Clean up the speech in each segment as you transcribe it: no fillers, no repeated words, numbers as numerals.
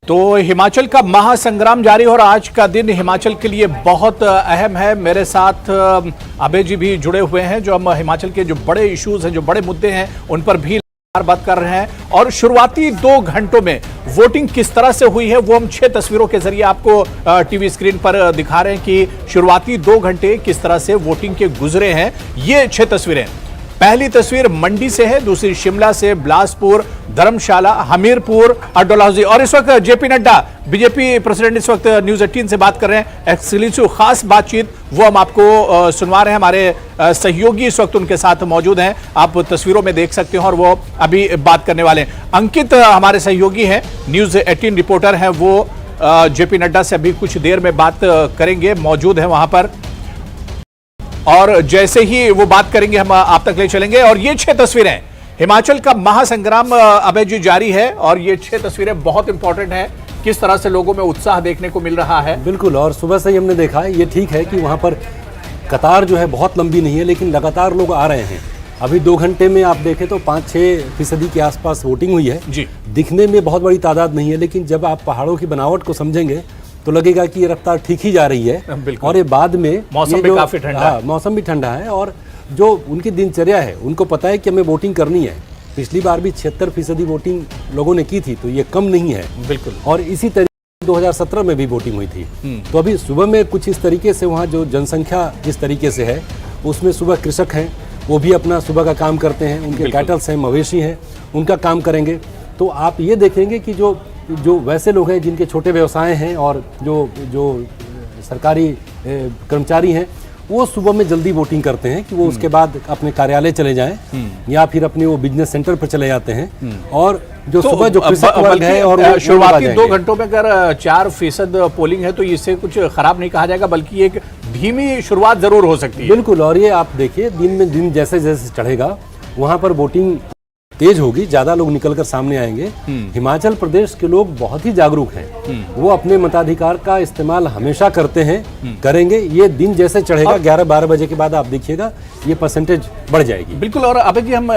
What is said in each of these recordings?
तो हिमाचल का महासंग्राम जारी और आज का दिन हिमाचल के लिए बहुत अहम है। मेरे साथ अभय जी भी जुड़े हुए हैं जो हम हिमाचल के जो बड़े इश्यूज हैं, जो बड़े मुद्दे हैं, उन पर भी बात कर रहे हैं। और शुरुआती 2 घंटों में वोटिंग किस तरह से हुई है वो हम 6 तस्वीरों के जरिए आपको टीवी स्क्रीन पर दिखा रहे हैं कि शुरुआती 2 घंटे किस तरह से वोटिंग के गुजरे हैं। ये 6 तस्वीरें, पहली तस्वीर मंडी से है, दूसरी शिमला से, बिलासपुर, धर्मशाला, हमीरपुर और डलहौजी। और इस वक्त जेपी नड्डा बीजेपी प्रेसिडेंट इस वक्त न्यूज 18 से बात कर रहे हैं। एक्सक्लूसिव खास बातचीत वो हम आपको सुनवा रहे हैं। हमारे सहयोगी इस वक्त उनके साथ मौजूद हैं, आप तस्वीरों में देख सकते हैं और वो अभी बात करने वाले हैं। अंकित हमारे सहयोगी हैं, न्यूज 18 रिपोर्टर हैं, वो जेपी नड्डा से अभी कुछ देर में बात करेंगे, मौजूद है वहां पर। और जैसे ही वो बात करेंगे हम आप तक ले चलेंगे। और ये 6 तस्वीरें, हिमाचल का महासंग्राम अभय जी जारी है और ये 6 तस्वीरें बहुत इंपॉर्टेंट हैं। किस तरह से लोगों में उत्साह देखने को मिल रहा है। बिल्कुल, और सुबह से ही हमने देखा है, ये ठीक है कि वहाँ पर कतार जो है बहुत लंबी नहीं है, लेकिन लगातार लोग आ रहे हैं। अभी 2 घंटे में आप देखें तो 5-6% के आसपास वोटिंग हुई है जी। दिखने में बहुत बड़ी तादाद नहीं है, लेकिन जब आप पहाड़ों की बनावट को समझेंगे तो लगेगा कि ये रफ्तार ठीक ही जा रही है। और ये बाद में मौसम भी काफी ठंडा है। मौसम भी ठंडा है और जो उनकी दिनचर्या है, उनको पता है कि हमें वोटिंग करनी है। पिछली बार भी 76% वोटिंग लोगों ने की थी, तो ये कम नहीं है। बिल्कुल। और इसी तरीके 2017 में भी वोटिंग हुई थी। तो अभी सुबह में कुछ इस तरीके से वहाँ जो जनसंख्या जिस तरीके से है, उसमें सुबह कृषक हैं, वो भी अपना सुबह का काम करते हैं, उनके कैटल्स हैं, मवेशी हैं, उनका काम करेंगे। तो आप ये देखेंगे कि जो वैसे लोग हैं जिनके छोटे व्यवसाय हैं और जो सरकारी कर्मचारी हैं, वो सुबह में जल्दी वोटिंग करते हैं कि वो उसके बाद अपने कार्यालय चले जाएं या फिर अपने वो बिजनेस सेंटर पर चले जाते हैं। और जो तो सुबह जो कृषक वर्ग है और शुरुआती 2 घंटों में अगर 4% पोलिंग है तो इससे कुछ खराब नहीं कहा जाएगा, बल्कि एक धीमी शुरुआत जरूर हो सकती है। बिल्कुल, और ये आप देखिए दिन जैसे जैसे चढ़ेगा वहाँ पर वोटिंग तेज होगी, ज्यादा लोग निकलकर सामने आएंगे। हिमाचल प्रदेश के लोग बहुत ही जागरूक हैं, वो अपने मताधिकार का इस्तेमाल हमेशा करते हैं, करेंगे। ये दिन जैसे चढ़ेगा 11-12 बजे के बाद आप देखिएगा ये परसेंटेज बढ़ जाएगी। बिल्कुल। और अभी जी हम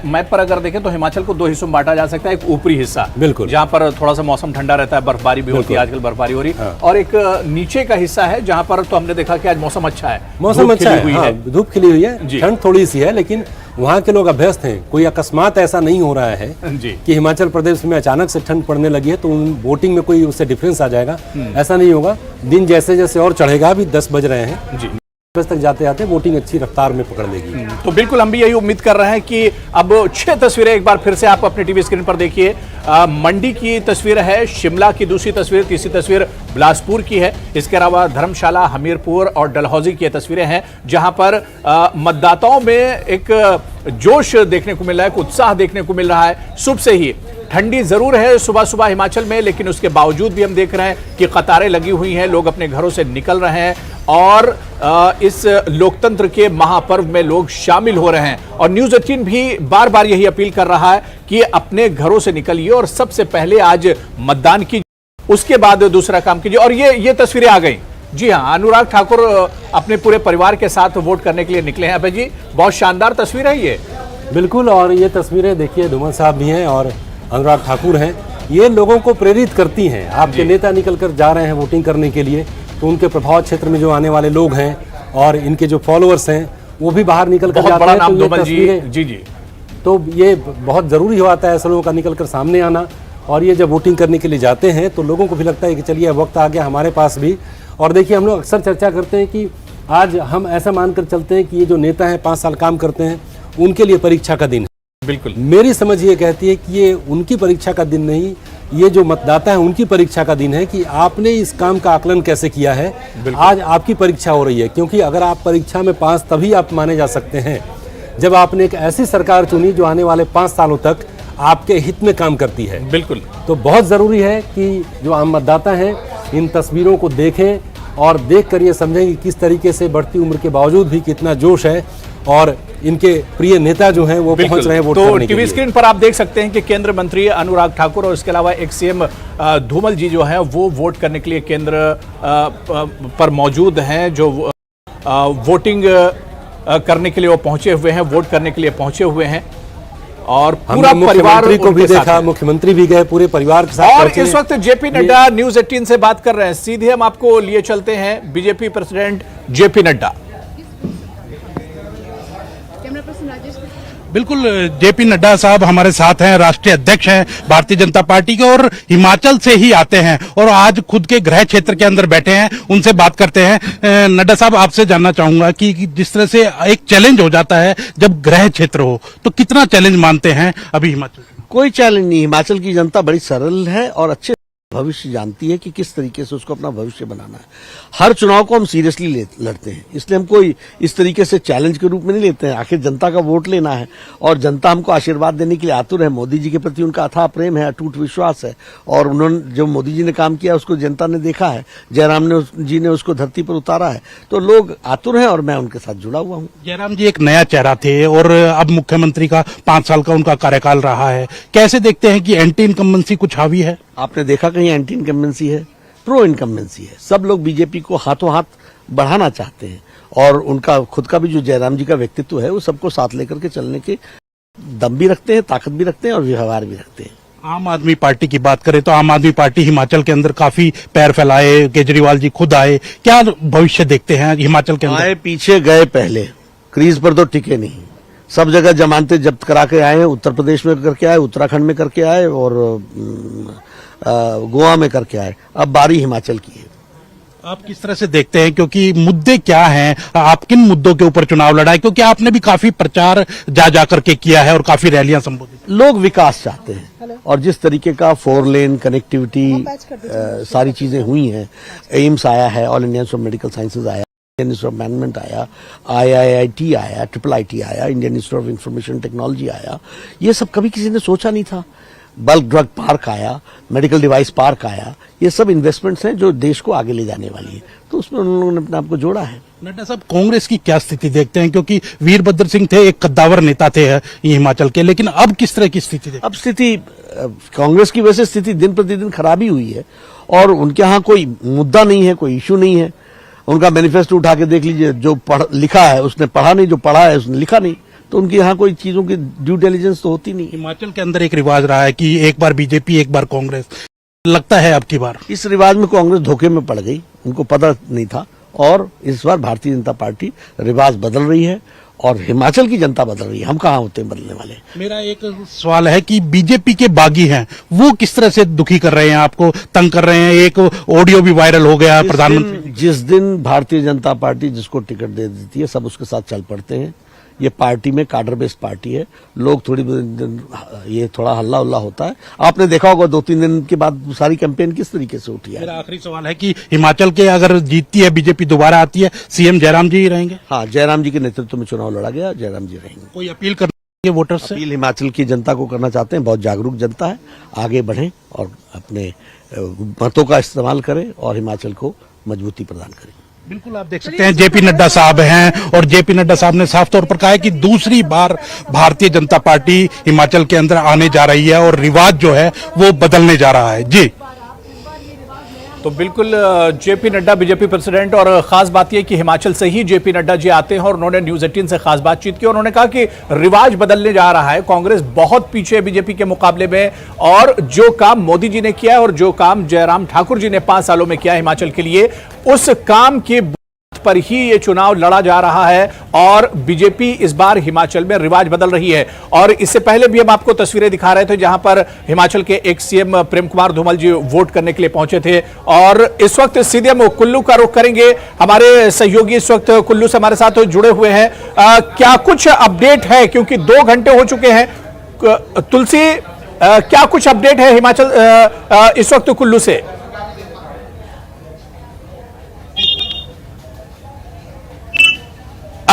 मैप पर अगर देखें तो हिमाचल को 2 हिस्सों में बांटा जा सकता है। एक ऊपरी हिस्सा, बिल्कुल, जहाँ पर थोड़ा सा मौसम ठंडा रहता है, बर्फबारी भी होती है, आजकल बर्फबारी हो रही है। और एक नीचे का हिस्सा है जहाँ पर तो हमने देखा कि आज मौसम अच्छा है, मौसम अच्छा है, धूप खिली हुई है, ठंड थोड़ी सी है, लेकिन वहाँ के लोग अभ्यस्त हैं। कोई अकस्मात ऐसा नहीं हो रहा है कि हिमाचल प्रदेश में अचानक से ठंड पड़ने लगी है तो वोटिंग में कोई उससे डिफरेंस आ जाएगा, ऐसा नहीं होगा। दिन जैसे जैसे और चढ़ेगा, अभी 10 बज रहे हैं जी, तक जाते जाते वोटिंग अच्छी रफ्तार में पकड़ लेगी। तो बिल्कुल हम भी यही उम्मीद कर रहे हैं कि अब 6 तस्वीरें एक बार फिर से आप अपने टीवी स्क्रीन पर देखिए। मंडी की तस्वीर है, शिमला की दूसरी तस्वीर, तीसरी तस्वीर बिलासपुर की है। इसके अलावा धर्मशाला, हमीरपुर और डलहौजी की तस्वीरें हैं, जहां पर मतदाताओं में एक जोश देखने को मिल रहा है, एक उत्साह देखने को मिल रहा है। सुबह से ही ठंडी जरूर है सुबह सुबह हिमाचल में, लेकिन उसके बावजूद भी हम देख रहे हैं कि कतारें लगी हुई हैं, लोग अपने घरों से निकल रहे हैं और इस लोकतंत्र के महापर्व में लोग शामिल हो रहे हैं। और न्यूज 18 भी बार बार यही अपील कर रहा है कि अपने घरों से निकलिए और सबसे पहले आज मतदान कीजिए, उसके बाद दूसरा काम कीजिए। और ये तस्वीरें आ गई। जी हाँ, अनुराग ठाकुर अपने पूरे परिवार के साथ वोट करने के लिए निकले हैं। अभय जी, बहुत शानदार तस्वीर है ये। बिल्कुल, और ये तस्वीरें देखिए, धूमल साहब भी हैं और अनुराग ठाकुर हैं। ये लोगों को प्रेरित करती हैं। आपके नेता निकलकर जा रहे हैं वोटिंग करने के लिए, तो उनके प्रभाव क्षेत्र में जो आने वाले लोग हैं और इनके जो फॉलोअर्स हैं वो भी बाहर निकल कर जाते हैं। तो ये तस्वीरें जी, तो ये बहुत जरूरी होता है ऐसे लोगों का निकल कर सामने आना। और ये जब वोटिंग करने के लिए जाते हैं तो लोगों को भी लगता है कि चलिए वक्त आ गया हमारे पास भी। और देखिए, हम लोग अक्सर चर्चा करते हैं कि आज हम ऐसा मानकर चलते हैं कि ये जो नेता हैं 5 साल काम करते हैं, उनके लिए परीक्षा का दिन है। बिल्कुल, मेरी समझ ये कहती है कि ये उनकी परीक्षा का दिन नहीं, ये जो मतदाता है उनकी परीक्षा का दिन है कि आपने इस काम का आकलन कैसे किया है। आज आपकी परीक्षा हो रही है, क्योंकि अगर आप परीक्षा में पास तभी आप माने जा सकते हैं जब आपने एक ऐसी सरकार चुनी जो आने वाले 5 सालों तक आपके हित में काम करती है। बिल्कुल, तो बहुत ज़रूरी है कि जो आम मतदाता हैं इन तस्वीरों को देखें और देखकर ये समझें कि किस तरीके से बढ़ती उम्र के बावजूद भी कितना जोश है और इनके प्रिय नेता जो हैं वो पहुंच रहे हैं वोट करने के लिए। टीवी स्क्रीन पर आप देख सकते हैं कि केंद्र मंत्री अनुराग ठाकुर और इसके अलावा एक सीएम धूमल जी जो हैं वो वोट करने के लिए केंद्र पर मौजूद हैं, जो वोटिंग करने के लिए वो पहुंचे हुए हैं, वोट करने के लिए पहुंचे हुए हैं। और हमने पूरा परिवार मुख्यमंत्री को भी उनके साथ देखा, है। मुख्यमंत्री भी गए पूरे परिवार के साथ। और पहुंचे इस वक्त जेपी नड्डा न्यूज 18 से बात कर रहे हैं। सीधे हम आपको लिए चलते हैं BJP president JP Nadda. Camera person Rajesh. बिल्कुल, जेपी नड्डा साहब हमारे साथ हैं, राष्ट्रीय अध्यक्ष हैं भारतीय जनता पार्टी के और हिमाचल से ही आते हैं और आज खुद के गृह क्षेत्र के अंदर बैठे हैं। उनसे बात करते हैं। नड्डा साहब, आपसे जानना चाहूंगा कि जिस तरह से एक चैलेंज हो जाता है जब गृह क्षेत्र हो, तो कितना चैलेंज मानते हैं अभी हिमाचल? कोई चैलेंज नहीं। हिमाचल की जनता बड़ी सरल है और अच्छे भविष्य जानती है कि किस तरीके से उसको अपना भविष्य बनाना है। हर चुनाव को हम सीरियसली लड़ते हैं, इसलिए हम कोई इस तरीके से चैलेंज के रूप में नहीं लेते हैं। आखिर जनता का वोट लेना है और जनता हमको आशीर्वाद देने के लिए आतुर है। मोदी जी के प्रति उनका अथाह प्रेम है, अटूट विश्वास है और उन्होंने जो मोदी जी ने काम किया उसको जनता ने देखा है। जयराम जी ने उसको धरती पर उतारा है, तो लोग आतुर हैं और मैं उनके साथ जुड़ा हुआ हूँ। जयराम जी एक नया चेहरा थे और अब मुख्यमंत्री का 5 साल का उनका कार्यकाल रहा है। कैसे देखते हैं कि एंटी इनकम्बेंसी कुछ हावी है? आपने देखा कहीं एंटी इनकम्बेंसी है? प्रो इनकम्बेंसी है। सब लोग बीजेपी को हाथों हाथ बढ़ाना चाहते हैं और उनका खुद का भी जो जयराम जी का व्यक्तित्व है वो सबको साथ लेकर के चलने के दम भी रखते हैं, ताकत भी रखते हैं और व्यवहार भी रखते हैं। आम आदमी पार्टी की बात करें तो आम आदमी पार्टी हिमाचल के अंदर काफी पैर फैलाए, केजरीवाल जी खुद आए। क्या भविष्य देखते हैं हिमाचल के अंदर? आए पीछे गए पहले, क्रीज पर तो टिके नहीं। सब जगह जमानतें जब्त करा के आए हैं। उत्तर प्रदेश में करके आए, उत्तराखंड में करके आए और गोवा में करके आए। अब बारी हिमाचल की है। आप किस तरह से देखते हैं, क्योंकि मुद्दे क्या हैं, आप किन मुद्दों के ऊपर चुनाव लड़ा है? क्योंकि आपने भी काफी प्रचार जा करके किया है और काफी रैलियां संबोधित। लोग विकास चाहते हैं और जिस तरीके का 4 लेन कनेक्टिविटी सारी चीजें हुई हैं, एम्स आया है, all India institute of medical sciences आया, इंडियन इंस्टीट्यूट ऑफ मैनेजमेंट आया, IIIT आया, IIIT आया, Indian institute of information technology आया, ये सब कभी किसी ने सोचा नहीं था। बल्क ड्रग पार्क आया, मेडिकल डिवाइस पार्क आया, ये सब इन्वेस्टमेंट्स हैं जो देश को आगे ले जाने वाली है, तो उसमें उन लोगों ने अपने आप को जोड़ा है। नड्डा साहब, कांग्रेस की क्या स्थिति देखते हैं? क्योंकि वीरभद्र सिंह थे, एक कद्दावर नेता थे ये हिमाचल के, लेकिन अब किस तरह की स्थिति देखते हैं? अब स्थिति कांग्रेस की वजह से स्थिति दिन प्रतिदिन खराबी हुई है और उनके यहाँ कोई मुद्दा नहीं है, कोई इश्यू नहीं है। उनका मैनिफेस्टो उठा के देख लीजिए, जो लिखा है उसने पढ़ा नहीं, जो पढ़ा है उसने लिखा नहीं, तो उनके यहाँ कोई चीजों की ड्यू डिलिजेंस तो होती नहीं। हिमाचल के अंदर एक रिवाज रहा है कि एक बार बीजेपी एक बार कांग्रेस, लगता है अब की बार इस रिवाज में कांग्रेस धोखे में पड़ गई, उनको पता नहीं था और इस बार भारतीय जनता पार्टी रिवाज बदल रही है और हिमाचल की जनता बदल रही है। हम कहाँ होते हैं बदलने वाले। मेरा एक सवाल है कि बीजेपी के बागी हैं, वो किस तरह से दुखी कर रहे हैं, आपको तंग कर रहे हैं? एक ऑडियो भी वायरल हो गया प्रधानमंत्री। जिस दिन भारतीय जनता पार्टी जिसको टिकट दे देती है सब उसके साथ चल पड़ते हैं। ये पार्टी में कार्डर बेस्ड पार्टी है, लोग ये थोड़ा हल्ला उल्ला होता है। आपने देखा होगा 2-3 दिन के बाद सारी कैंपेन किस तरीके से उठी है। मेरा आखिरी सवाल है कि हिमाचल के अगर जीतती है बीजेपी, दोबारा आती है, सीएम जयराम जी ही रहेंगे? हाँ, जयराम जी के नेतृत्व में चुनाव लड़ा गया, जयराम जी रहेंगे। कोई अपील करेंगे वोटर्स से? अपील हिमाचल की जनता को करना चाहते हैं, बहुत जागरूक जनता है, आगे बढ़ें और अपने मतों का इस्तेमाल करें और हिमाचल को मजबूती प्रदान करें। बिल्कुल, आप देख सकते हैं जेपी नड्डा साहब हैं और जेपी नड्डा साहब ने साफ तौर पर कहा है कि दूसरी बार भारतीय जनता पार्टी हिमाचल के अंदर आने जा रही है और रिवाज जो है वो बदलने जा रहा है। जी, तो बिल्कुल जेपी नड्डा बीजेपी प्रेसिडेंट, और खास बात यह कि हिमाचल से ही जेपी नड्डा जी आते हैं और उन्होंने न्यूज 18 से खास बातचीत की। उन्होंने कहा कि रिवाज बदलने जा रहा है, कांग्रेस बहुत पीछे है बीजेपी के मुकाबले में और जो काम मोदी जी ने किया है और जो काम जयराम ठाकुर जी ने 5 सालों में किया हिमाचल के लिए, उस काम के पर ही ये चुनाव लड़ा जा रहा है और बीजेपी इस बार हिमाचल में रिवाज बदल रही है। और इससे पहले भी हम आपको तस्वीरें दिखा रहे थे जहां पर हिमाचल के एक सीएम प्रेम कुमार धूमल जी वोट करने के लिए पहुंचे थे। और इस वक्त सीधे हम कुल्लू का रुख करेंगे। हमारे सहयोगी इस वक्त कुल्लू से हमारे साथ जुड़े हुए हैं। क्या कुछ अपडेट है, क्योंकि 2 घंटे हो चुके हैं। तुलसी, क्या कुछ अपडेट है हिमाचल इस वक्त कुल्लू से?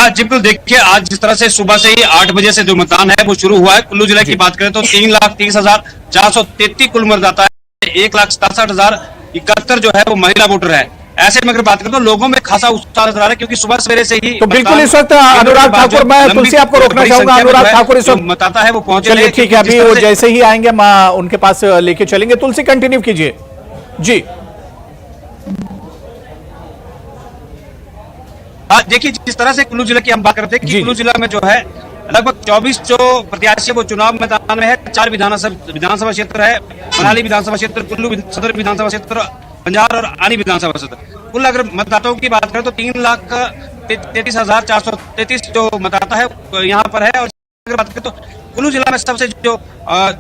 जी बिल्कुल, देखिए आज जिस तरह से सुबह से ही 8 बजे से जो मतदान है वो शुरू हुआ है। कुल्लू जिले की बात करें तो 3,30,433 कुल मतदाता है, 1,67,071 जो है वो महिला वोटर है। ऐसे में अगर बात करें तो लोगों में खासा उत्साह नजर आ रहा है, क्योंकि सुबह सवेरे से ही तो बिल्कुल इस वक्त अनुराग ठाकुर, मैं तुलसी आपको रोकना चाहूंगा। अनुराग ठाकुर इस वक्त मतदाता है वो पहुंचे। चलिए ठीक है, अभी वो जैसे ही आएंगे हम उनके पास लेके चलेंगे। तुलसी कंटिन्यू कीजिए जी। देखिए जिस तरह से कुल्लू जिले की हम बात करते हैं कि कुल्लू जिला में जो है लगभग 24 जो प्रत्याशी वो चुनाव मैदान में है। 4 विधानसभा क्षेत्र है, मनाली विधानसभा क्षेत्र, कुल्लू सदर विधानसभा क्षेत्र, बंजार और आनी विधानसभा क्षेत्र। कुल अगर मतदाताओं की बात करें तो 3,33,433 जो मतदाता है यहाँ पर है। और अगर बात करें तो कुल्लू जिला में सबसे जो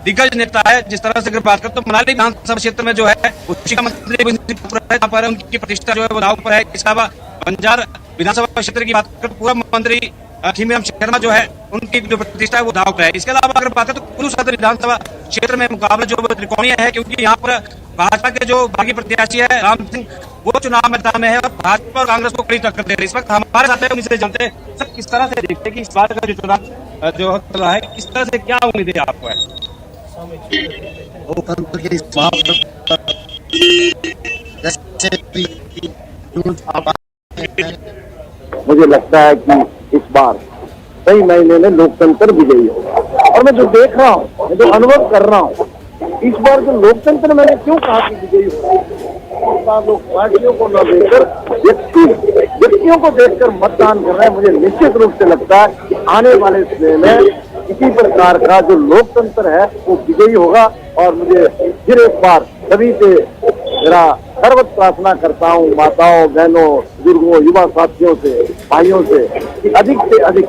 दिग्गज नेता है, जिस तरह से अगर बात करें तो मनाली विधानसभा क्षेत्र में जो है शिक्षा मंत्री यहाँ पर उनकी प्रतिष्ठा जो है वो दाव पर है। इसके अलावा बंजार विधानसभा क्षेत्र की बात करें तो पूर्व मंत्री खीमराम शर्मा जो है उनकी जो प्रतिष्ठा है वो दाव पर है। इसके अलावा अगर बात करें तो कुल्लू सदर विधानसभा क्षेत्र में मुकाबला जो त्रिकोणीय है, क्योंकि यहाँ पर भाजपा के जो बागी प्रत्याशी है राम सिंह वो चुनाव मैदान में है और भाजपा और कांग्रेस को कड़ी टक्कर दे रही है। इस वक्त हमारे साथ है, उनसे जानते हैं सर किस तरह से देखते हैं कि इस बार का जो चुनाव जो चल रहा है, किस तरह से क्या उम्मीदें आपको है? लोकतंत्र के मुझे लगता है कि इस बार कई महीने में लोकतंत्र विजयी होगा। और मैं जो देख रहा हूँ, मैं जो अनुभव कर रहा हूँ, इस बार जो लोकतंत्र मैंने क्यों कहा कि विजयी होगा, इस बार लोग पार्टियों को न देखकर व्यक्तियों को देखकर मतदान कर रहे हैं। मुझे निश्चित रूप से लगता है कि आने वाले समय में किसी प्रकार का जो लोकतंत्र है वो विजयी होगा। और मुझे फिर एक बार सभी से मेरा सर्वत्र प्रार्थना करता हूँ, माताओं, बहनों, बुजुर्गों, युवा साथियों से, भाइयों से, कि अधिक से अधिक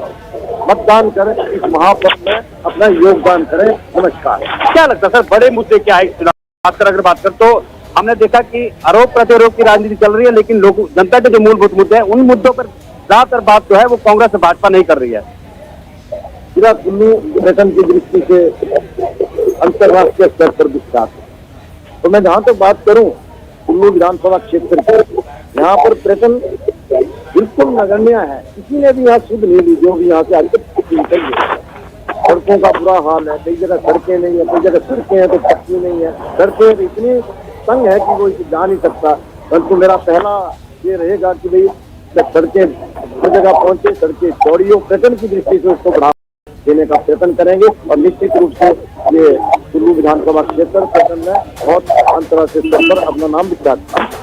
मतदान करें, इस महापर्व में अपना योगदान करें। नमस्कार। क्या लगता है सर, बड़े मुद्दे क्या है इस चुनाव? अगर बात करें तो हमने देखा कि आरोप प्रत्यारोप की राजनीति चल रही है, लेकिन लोग जनता के जो मूलभूत मुद्दे हैं उन मुद्दों पर ज्यादातर बात जो है वो कांग्रेस और भाजपा नहीं कर रही है। पूरा कुल्लू पर्यटन की दृष्टि से अंतर्राष्ट्रीय स्तर पर विख्यात है। तो मैं जहाँ तक बात करूँ कुल्लू विधानसभा क्षेत्र के, यहाँ पर पर्यटन बिल्कुल नगण्य है। किसी ने भी यहाँ सुध नहीं ली जो भी यहाँ से आज तक निकल गए। सड़कों का बुरा हाल है, कई जगह सड़कें नहीं है, कई जगह सड़कें हैं तो पक्की नहीं है, सड़कें इतनी तंग है कि वो जा नहीं सकता। परंतु मेरा पहला ये रहेगा कि भाई सड़कें हर जगह पहुंचे, सड़कें चौड़ी हो, पर्यटन की दृष्टि से उसको बढ़ावा देने का प्रयत्न करेंगे। और निश्चित रूप से ये कुल्लू विधानसभा क्षेत्र पर्यटन में बहुत अंतर्राष्ट्रीय स्तर पर अपना नाम विख्यात।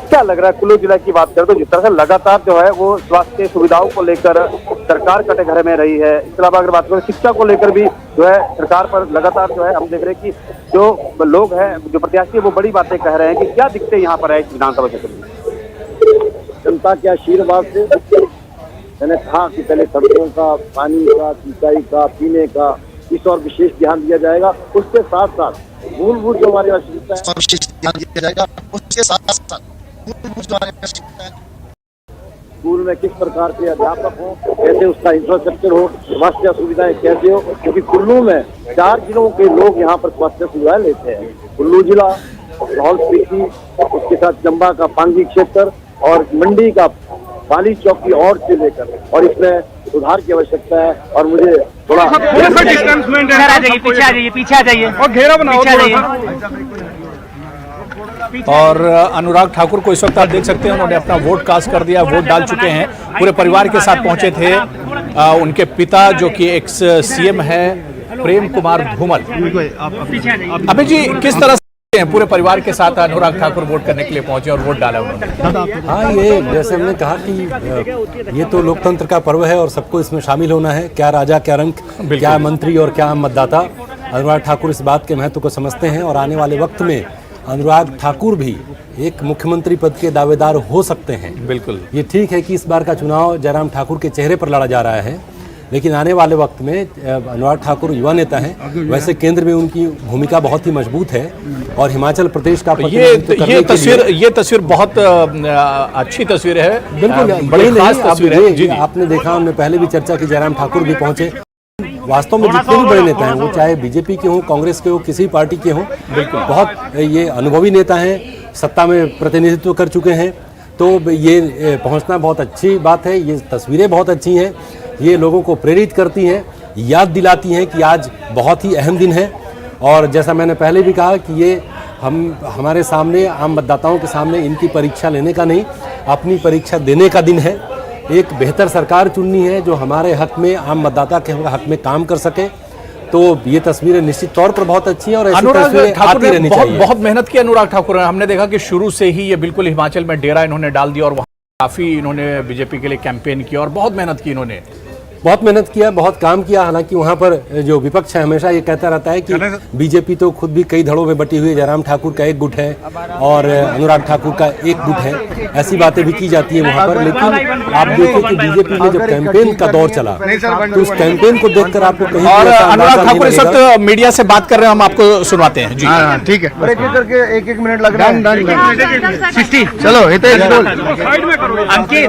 क्या लग रहा है कुल्लू जिला की बात करें तो जिस तरह से लगातार जो है वो स्वास्थ्य सुविधाओं को लेकर सरकार कटघरे में रही है, इसके अलावा अगर बात करें शिक्षा को लेकर भी जो है सरकार पर लगातार जो है हम देख रहे हैं कि जो लोग हैं, जो प्रत्याशी वो बड़ी बातें कह रहे हैं कि क्या दिक्कतें यहाँ पर है इस विधानसभा क्षेत्र में? जनता के आशीर्वाद से मैंने कहा कि पहले सड़कों का, पानी का, सिंचाई का, पीने का इस और विशेष ध्यान दिया जाएगा। उसके साथ साथ मूलभूत जो हमारी आवश्यकता है विशेष ध्यान दिया जाएगा। उसके साथ साथ मूलभूत जो हमारी आवश्यकता है, स्कूल में किस प्रकार के अध्यापक हो, कैसे उसका इंफ्रास्ट्रक्चर हो, स्वास्थ्य सुविधाएं कैसे हो, क्योंकि कुल्लू में 4 जिलों के लोग यहाँ पर स्वास्थ्य सुविधाएं लेते हैं। कुल्लू जिला, लाहौल स्पीति, उसके साथ चंबा का पांगी क्षेत्र और मंडी का पाली चौकी और से लेकर, और इसमें सुधार की आवश्यकता है। और मुझे थोड़ा पीछे आ जाइए और घेरा बनाओ। और अनुराग ठाकुर को इस वक्त आप देख सकते हैं, उन्होंने अपना वोट कास्ट कर दिया, वोट डाल चुके हैं, पूरे परिवार के साथ पहुंचे थे। उनके पिता जो कि एक्स सीएम है प्रेम कुमार धूमल। अभी जी किस तरह से पूरे परिवार के साथ अनुराग ठाकुर वोट करने के लिए पहुंचे और वोट डाला उन्होंने? हाँ, ये जैसे हमने कहा कि ये तो लोकतंत्र का पर्व है और सबको इसमें शामिल होना है। क्या राजा क्या रंक, क्या मंत्री और क्या मतदाता। अनुराग ठाकुर इस बात के महत्व को समझते हैं और आने वाले वक्त में अनुराग ठाकुर भी एक मुख्यमंत्री पद के दावेदार हो सकते हैं। बिल्कुल, ये ठीक है कि इस बार का चुनाव जयराम ठाकुर के चेहरे पर लड़ा जा रहा है, लेकिन आने वाले वक्त में अनुराग ठाकुर युवा नेता हैं। वैसे केंद्र में उनकी भूमिका बहुत ही मजबूत है और हिमाचल प्रदेश का ये तस्वीर बहुत अच्छी तस्वीर है। बिल्कुल बड़ी खास तस्वीर है। जी, आपने देखा, हमने पहले भी चर्चा की, जयराम ठाकुर भी पहुंचे। वास्तव में जितने भी बड़े नेता हैं, वो चाहे बीजेपी के हों, कांग्रेस के हों, किसी पार्टी के हों, बिल्कुल बहुत ये अनुभवी नेता हैं, सत्ता में प्रतिनिधित्व कर चुके हैं। तो ये पहुंचना बहुत अच्छी बात है। ये तस्वीरें बहुत अच्छी हैं, ये लोगों को प्रेरित करती हैं, याद दिलाती हैं कि आज बहुत ही अहम दिन है। और जैसा मैंने पहले भी कहा कि ये हमारे सामने, आम मतदाताओं के सामने इनकी परीक्षा लेने का नहीं, अपनी परीक्षा देने का दिन है। एक बेहतर सरकार चुननी है जो हमारे हक में, आम मतदाता के हक में काम कर सके। तो ये तस्वीरें निश्चित तौर पर बहुत अच्छी हैं और ऐसी तस्वीरें आती रहनी चाहिए। बहुत मेहनत की अनुराग ठाकुर ने। हमने देखा कि शुरू से ही ये बिल्कुल हिमाचल में डेरा इन्होंने डाल दिया और वहाँ काफी इन्होंने बीजेपी के लिए कैंपेन किया और बहुत मेहनत की इन्होंने। बहुत मेहनत किया, बहुत काम किया। हालांकि वहां पर जो विपक्ष है हमेशा ये कहता रहता है कि बीजेपी तो खुद भी कई धड़ों में बटी हुई है, जयराम ठाकुर का एक गुट है और अनुराग ठाकुर का एक गुट है, ऐसी बातें भी की जाती है वहां पर। लेकिन आप देखिए कि बीजेपी में जब कैंपेन का दौर चला तो उस कैंपेन को देखकर आपको कहीं और ऐसा अंदाजा अनुराग नहीं ठाकुर इस लगेगा। वक्त मीडिया से बात कर रहे हैं, हम आपको सुनवाते हैं जी। ठीक है, करके एक मिनट लग रहा है। चलो, अंकित